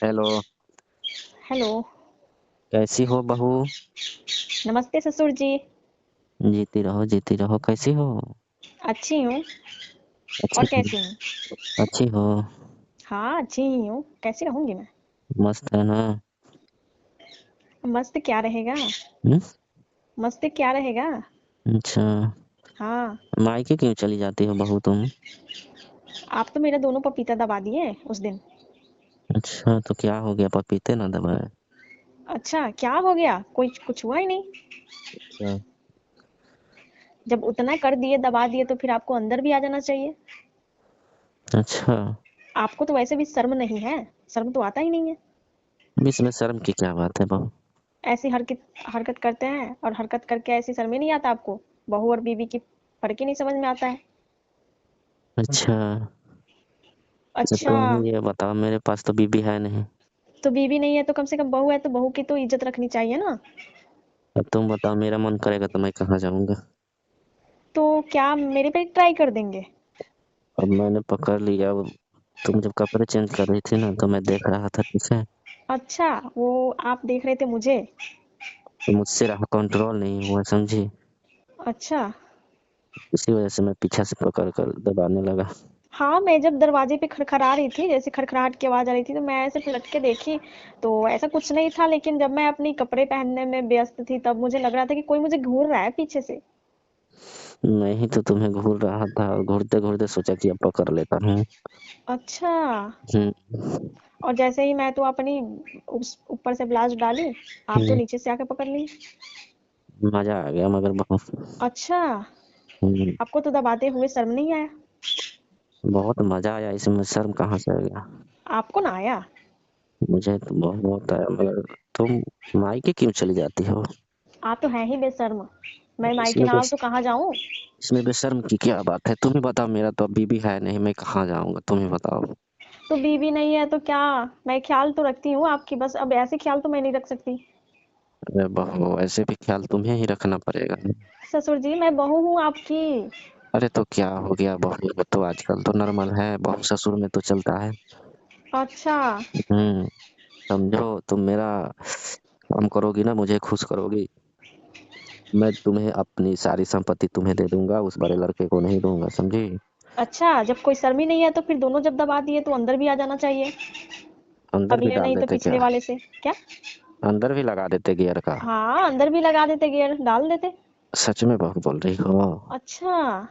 Hello. Hello. कैसी हो बहू? नमस्ते ससुर जी। जीती रहो जीती रहो। कैसी हो? अच्छी हूँ। अच्छी और हो? कैसी हूँ? अच्छी हो? हाँ, अच्छी ही हूँ, कैसी रहूंगी मैं? मस्त है ना? मस्त क्या रहेगा? हम्म? मस्त क्या रहेगा? अच्छा। हाँ। मायके क्यों चली जाती हो बहू तुम? आप तो मेरे दोनों पपीता दबा दिए उस दिन। अच्छा, तो क्या हो गया? पपीते ना दबाए? अच्छा, क्या हो गया? कोई कुछ हुआ ही नहीं। अच्छा। जब उतना कर दिए, दबा दिए, तो फिर आपको अंदर भी आ जाना चाहिए। अच्छा। आपको तो वैसे भी शर्म नहीं है। शर्म तो आता ही नहीं है। बीच में शर्म की क्या बात है बहू? ऐसी हरकत हरकत करते हैं, और हरकत करके ऐसी शर्म ही नहीं आता आपको? बहू और बीवी की फर्क ही नहीं समझ में आता है। अच्छा। तो अच्छा। तुम ये बताओ, मेरे पास तो बीबी है नहीं। तो बीवी नहीं है तो कम से कम बहू है, तो बहू की तो इज्जत रखनी चाहिए ना। अब तुम बताओ, मेरा मन करेगा तो मैं कहाँ जाऊंगा? तो क्या मेरे पे ट्राई कर देंगे? अब मैंने पकड़ लिया। अब तुम जब कपड़े चेंज कर रही थी ना, तो मैं देख रहा था पीछे। अच्छा, वो आप देख रहे थे मुझे? तो मुझसे रहा कंट्रोल नहीं हुआ, समझी? अच्छा। इसी वजह से मैं पीछे से पकड़ कर दबाने लगा। हाँ, मैं जब दरवाजे पे खड़खड़ा रही थी, जैसे खड़खड़ाहट की आवाज़ आ रही थी, तो मैं ऐसे पलट के देखी, तो ऐसा कुछ नहीं था, लेकिन जब मैं अपनी कपड़े पहनने में व्यस्त थी, तब मुझे लग रहा था कि कोई मुझे घूर रहा है पीछे से। मैं ही तो तुम्हें घूर रहा था, और घूरते घूरते सोचा कि अब पकड़ लेता हूँ। अच्छा। हम्म। और जैसे ही मैं तो अपनी उस ऊपर से ब्लाउज़ डाली, आप तो हम्म, नीचे से आके पकड़ ली। मजा आ गया मगर बहुत। अच्छा, हम्म, आपको तो दबाते हुए शर्म नहीं आया? बहुत मजा आया इसमें, शर्म कहाँ से आ गया? आपको ना आया? मुझे तो बहुत बहुत आया, मगर तुम मायके क्यों चली जाती हो? आप तो हैं ही बेशर्म। मैं मायके इसमें ना आऊँ बस तो कहाँ जाऊँ? इसमें बेशर्म की क्या बात है? तुम ही बताओ, मेरा तो अभी भी है नहीं, मैं कहाँ जाऊंगा? तुम ही बताओ। तो बीवी नहीं है तो क्या? मैं ख्याल तो रखती हूँ आपकी, बस अब ऐसे ख्याल तो मैं नहीं रख सकती। अरे बहू, ऐसे भी ख्याल तुम्हें ही रखना पड़ेगा। ससुर जी, मैं बहू हूँ आपकी। अरे तो क्या हो गया? बहू तो आजकल तो नॉर्मल है, बहू ससुर में तो चलता है। अच्छा। हम्म। समझो, तुम मेरा काम करोगी ना, मुझे खुश करोगी। मैं तुम्हें अपनी सारी संपत्ति तुम्हें दे दूंगा, उस बड़े लड़के को नहीं दूंगा, समझी? अच्छा, जब कोई शर्म ही नहीं है तो फिर दोनों जब दबा दिए तो अंदर भी आ जाना चाहिए। अंदर भी अगले डाल नहीं तो देते क्या? पिछले वाले से। क्या? अंदर भी लगा देते गियर का? हाँ, अंदर भी लगा देते, गियर डाल देते। सच में बहू बोल रही हो? अच्छा।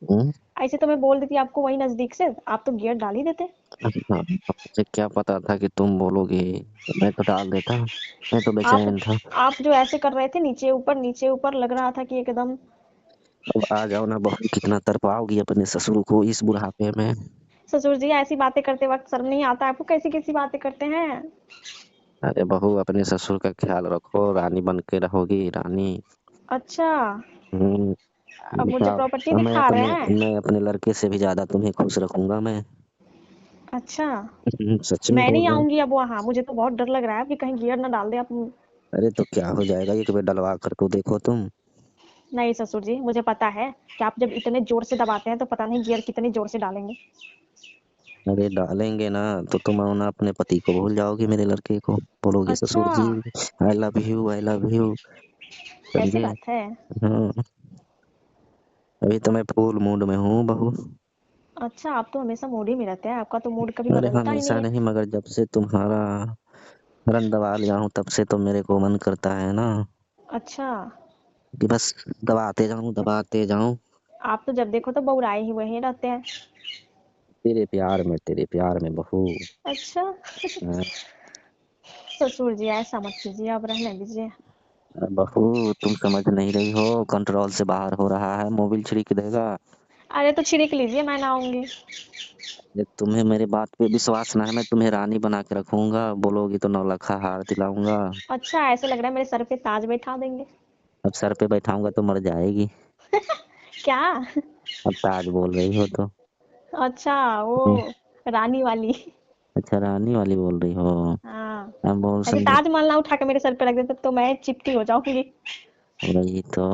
हम्म। ऐसे तो मैं बोल देती आपको वही नजदीक से, आप तो गियर डाल ही देते। हाँ, मुझे क्या पता था कि तुम बोलोगी। मैं तो डाल देता। मैं तो आप बेचैन था। आप जो ऐसे कर रहे थे, नीचे ऊपर लग रहा था कि एकदम। अब आ जाओ ना बहू, कितना तरपाओगी अपने ससुर को इस बुढ़ापे में? ससुर जी, ऐसी बातें करते वक्त शर्म नहीं आता आपको? कैसी कैसी बातें करते हैं? अरे बहू, अपने ससुर का ख्याल रखो, रानी बन के रहोगी, रानी। अच्छा। हम्म। अब मुझे बताओ। प्रॉपर्टी अब दिखा रहे हैं? मैं अपने लड़के से भी ज्यादा तुम्हें खुश रखूंगा मैं। अच्छा। सच में मैं बोल नहीं रहा हूँ। आऊंगी अब वहां, मुझे तो बहुत डर लग रहा है कि कहीं गियर ना डाल दे आप। अरे तो क्या हो जाएगा, एक बार डलवा कर तो देखो तुम। नहीं ससुर जी, मुझे पता है कि आप जब इतने जोर से दबाते हैं तो पता नहीं गियर कितनी जोर से डालेंगे। अरे डालेंगे ना, तो तुम ना अपने पति को भूल जाओगे, मेरे लड़के को बोलोगे अच्छा। ससुर जी, I love you, I love you. ऐसी समझे? बात है? हाँ। अभी तो मैं फुल मूड में हूँ बहू। अच्छा, आप तो हमेशा मूड ही में रहते हैं, आपका तो मूड कभी अरे बदलता ही हमेशा नहीं है। नहीं, मगर जब से तुम्हारा रन दबा लिया हूँ, तब से तो मेरे को मन करता है ना अच्छा। कि बस दबाते जाऊं दबाते जाऊं। आप तो जब देखो तो बौराए ही वही रहते हैं। तेरे प्यार में बहू। अच्छा। हाँ, ससुर जी, ऐसा मत कीजिए, आप रहने दीजिए। बहू तुम समझ नहीं रही हो, कंट्रोल से बाहर हो रहा है, मोबिल छिड़क देगा। अरे तो छिड़क लीजिए, मैं ना आऊंगी। ये तुम्हें मेरी बात पे विश्वास ना है, मैं तुम्हें रानी बना के रखूंगा, बोलोगी तो 9 लाख हार दिलाऊंगा। अच्छा, ऐसा लग रहा है मेरे सर पे ताज बैठा देंगे। अब सर पे बैठाऊंगा तो मर जाएगी। क्या? अब ताज बोल रही हो तो। अच्छा, वो हम्म, रानी वाली। अच्छा रानी वाली बोल रही हो? हाँ। अब बोल ऐसे समझे। ताजमहल ना उठा के मेरे सर पे रख देते तो मैं चिपटी हो जाऊंगी। वही तो।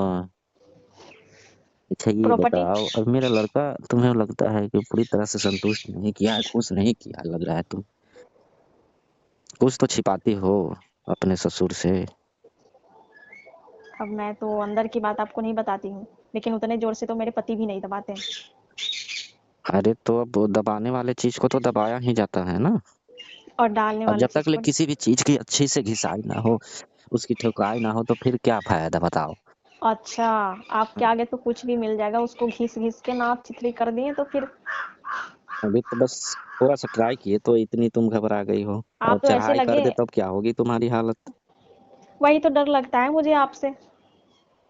अच्छा ये प्रॉपर्टी। बताओ, अब मेरा लड़का तुम्हें लगता है कि पूरी तरह से संतुष्ट नहीं किया है, खुश नहीं किया लग रहा है तुम? कुछ तो छिपाती हो अपने ससुर से। अब मैं तो अंदर की बात आपको नहीं बताती हूँ, लेकिन उतने जोर से तो मेरे पति भी नहीं दबाते हैं। अरे तो अब वो दबाने वाले चीज को तो दबाया ही जाता है ना। और डालने अब वाले जब तक चीज ले को किसी भी चीज की अच्छी से घिसाई ना हो, उसकी ठोकाई ना हो, तो फिर क्या फायदा बताओ। अच्छा, आपके आगे तो कुछ भी मिल जाएगा, उसको घिस घिस के ना आप चिथड़ी कर दिए तो फिर अभी तो बस थोड़ा सा ट्राई किए तो इतनी तुम घबरा गई हो। और आप तो ऐसे चढ़ाई कर लगे। दे तब क्या होगी तुम्हारी हालत। वही तो डर लगता है मुझे आपसे,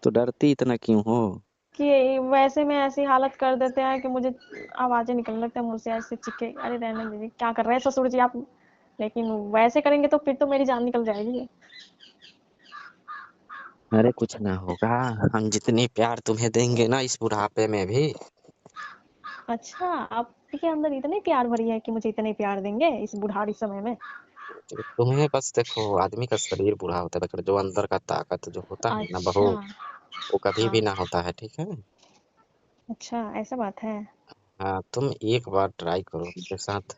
तो डरती इतना क्यों हो। कि वैसे में ऐसी हालत कर देते हैं कि मुझे आवाजें निकलने लगती है मुंह से ऐसे चीखे, अरे रहने दीजिए क्या कर रहे हैं ससुर जी आप। लेकिन वैसे करेंगे तो फिर तो मेरी जान निकल जाएगी। अरे कुछ ना होगा। हम जितनी प्यार तुम्हें देंगे ना इस बुढ़ापे में भी। अच्छा, आपके अंदर इतने प्यार भरी है कि मुझे इतने प्यार देंगे इस बुढ़ारी समय में। तो तुम्हें बस देखो, आदमी का शरीर बूढ़ा होता है मगर जो अंदर का ताकत जो होता है ना बहू, अच्छा। वो कभी भी हाँ। ना होता है, ठीक है। अच्छा, ऐसा बात है। हाँ, तुम एक बार ट्राई करो मेरे साथ।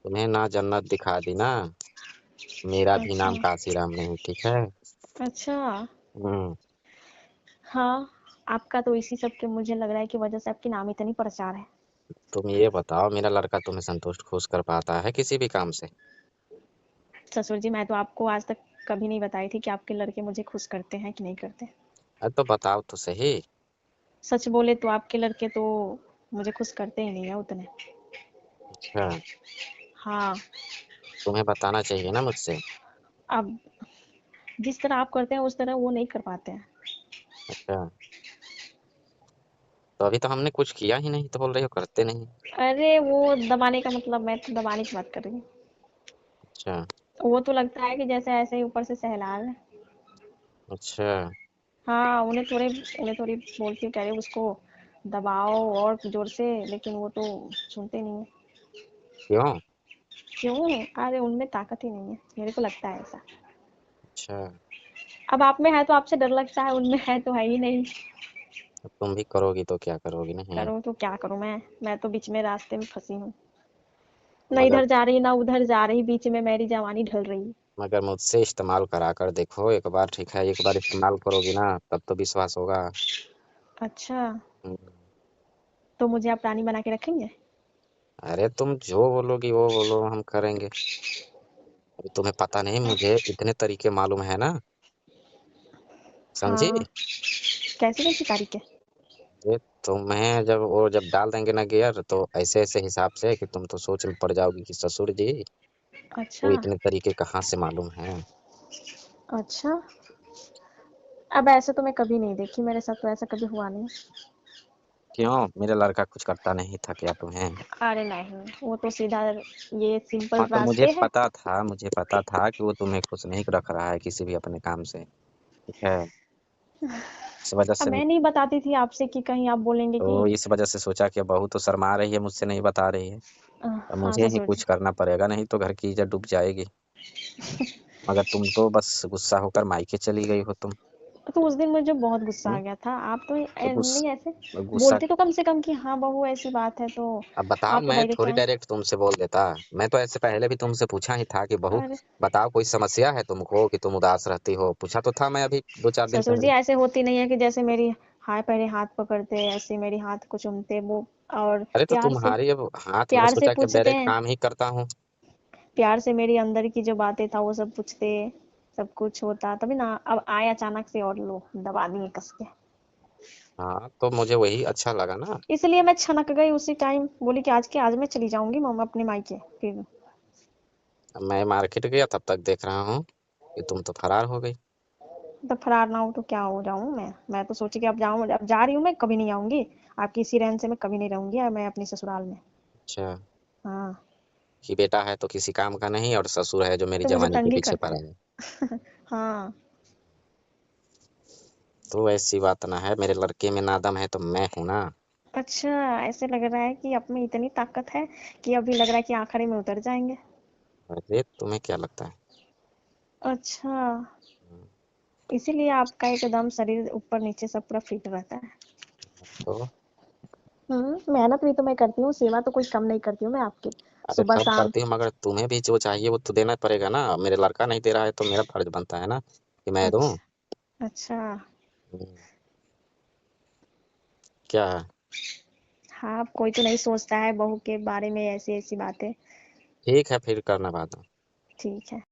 तुम्हें ना जन्नत दिखा दी ना, मेरा भी अच्छा। नाम काशीराम नहीं, ठीक है। अच्छा। हम्म। हाँ, आपका तो इसी सब के मुझे लग रहा है कि वजह से आपकी नाम इतनी प्रचार है। तुम ये बताओ, मेरा लड़का तुम्हें संतुष्ट खुश कर पाता है किसी भी काम से। ससुर जी, मैं तो आपको आज तक कभी नहीं बताई थी कि आपके लड़के मुझे खुश करते हैं कि नहीं करते। अरे तो बताओ तो सही। सच बोले तो आपके लड़के तो मुझे खुश करते ही नहीं है उतने। अच्छा। हाँ। तुम्हें बताना चाहिए ना मुझसे। अब जिस तरह आप करते हैं उस तरह वो नहीं कर पाते हैं। अच्छा। तो अभी तो हमने कुछ किया ही नहीं तो बोल रही हो करते नहीं। अरे वो दबाने का मतलब, मैं तो दबाने की बात कर रही हूँ। अच्छा। वो तो लगता है कि जैसे ऐसे ही ऊपर से सहला रहे हैं। अच्छा। हाँ, उन्हें थोड़ी बोलती हूँ, कह रही हूँ उसको दबाओ और जोर से, लेकिन वो तो सुनते नहीं है। क्यों। क्यों? अरे उनमें ताकत ही नहीं है, मेरे को लगता है ऐसा। अच्छा। अब आप में है तो आपसे डर लगता है, उनमें है तो है ही नहीं। अब तुम भी करोगी तो क्या करोगी नहीं। करूँ तो क्या करूँ मैं तो बीच में रास्ते में फंसी हूँ। न मगर इधर जा रही ना उधर जा रही, बीच में मेरी जवानी ढल रही। मगर मुझसे इस्तेमाल करा कर देखो एक बार, ठीक है। एक बार इस्तेमाल करोगी ना तब तो विश्वास होगा। अच्छा, हम्म। तो मुझे आप रानी बना के रखेंगे? अरे तुम जो बोलोगी वो बोलो, हम करेंगे। अभी तुम्हें पता नहीं, मुझे इतने तरीके मालूम है ना, समझी। हाँ। कैसी कैसी तारीख है? ये जब डाल देंगे ना गियर, तो ऐसे ऐसे हिसाब से कि तुम तो सोच में पड़ जाओगी कि ससुर जी अच्छा। वो इतने तरीके कहाँ से मालूम है। अच्छा। अब ऐसे तो मैं कभी नहीं देखी, मेरे साथ तो ऐसा कभी हुआ नहीं। क्यों, मेरा लड़का कुछ करता नहीं था क्या तुम्हें। अरे नहीं, वो तो सीधा ये सिंपल हाँ तो रास्ते है। मुझे पता था कि वो तुम्हें खुश नहीं रख रहा है किसी भी अपने काम से, ठीक है। इस वजह अब से मैं नहीं बताती थी आपसे कि कहीं आप बोलेंगे कि सोचा कि बहू तो शर्मा रही है, मुझसे नहीं बता रही है। अब हाँ मुझे ही ससुर कुछ जी। करना पड़ेगा, नहीं तो घर की इज्जत डूब जाएगी। मगर तुम तो बस गुस्सा होकर मायके चली गई हो तुम। तो उस दिन मुझे बहुत गुस्सा आ हम्म। गया था, आप तो तो नहीं ऐसे गुस्सा। बोलते तो कम से कम कि हाँ बहू ऐसी बात है, तो अब बताओ, आप तो मैं डायरेक्ट थोड़ी आए। डायरेक्ट तुमसे बोल देता। मैं तो ऐसे पहले भी तुमसे पूछा ही था कि बहू अरे बताओ, कोई समस्या है तुमको कि तुम उदास रहती हो, पूछा तो था मैं अभी 2-4 दिन ससुर जी, पहले। ऐसे होती नहीं है कि जैसे मेरी हाय पहले हाथ पकड़ते ऐसे मेरी हाथ को चूमते वो, और अरे तो प्यार से तुम्हारी अब हाथ, मैं प्यार से सोचा कि अब पूछते डायरेक्ट हैं, काम ही करता हूँ। प्यार से मेरी अंदर की जो बातें था वो सब पूछते, सब कुछ होता तभी ना। अब आए अचानक से और लो दबा दिए कस के। हाँ तो मुझे वही अच्छा लगा ना। इसलिए मैं छनक गई उसी टाइम, बोली कि आज मैं चली जाऊंगी मम्मा अपने मायके फिर। अब मैं मार्केट गया तब तक देख रहा हूँ कि तुम तो फरार हो गई। तो फरार ना हो तो क्या हो जाऊं मैं तो सोची कि अब जाऊं, अब जा रही हूँ, मैं कभी नहीं आऊंगी आपकी इसी रहन से, मैं कभी नहीं रहूंगी मैं अपनी ससुराल में। अच्छा। हाँ। कि बेटा है तो किसी काम का नहीं, और ससुर है जो मेरी तो मुझे जवानी के तंग ही पीछे करता पड़ा है। है। हाँ। तो ऐसी बात ना है, मेरे लड़के में ना दम है तो मैं हूं ना। अच्छा, ऐसे लग रहा है कि आप में इतनी ताकत है कि अभी लग रहा है कि आखिरी में उतर जाएंगे। अरे तुम्हें क्या लगता है। अच्छा, हम्म। इसीलिए आपका एकदम शरीर ऊपर नीचे सब पूरा फिट रहता है। तो मेहनत भी तो मैं करती हूँ, सेवा तो कोई कम नहीं करती हूँ मैं आपकी। अरे सुबह सब शाम। करती हूँ, मगर तुम्हें भी जो चाहिए वो तो देना पड़ेगा ना। मेरे लड़का नहीं दे रहा है तो मेरा फर्ज बनता है ना कि मैं दूं। अच्छा अच्छा। हम्म, क्या है? हाँ, कोई तो नहीं सोचता है बहू के बारे में ऐसी ऐसी बातें। ठीक है, फिर करना बात। ठीक है।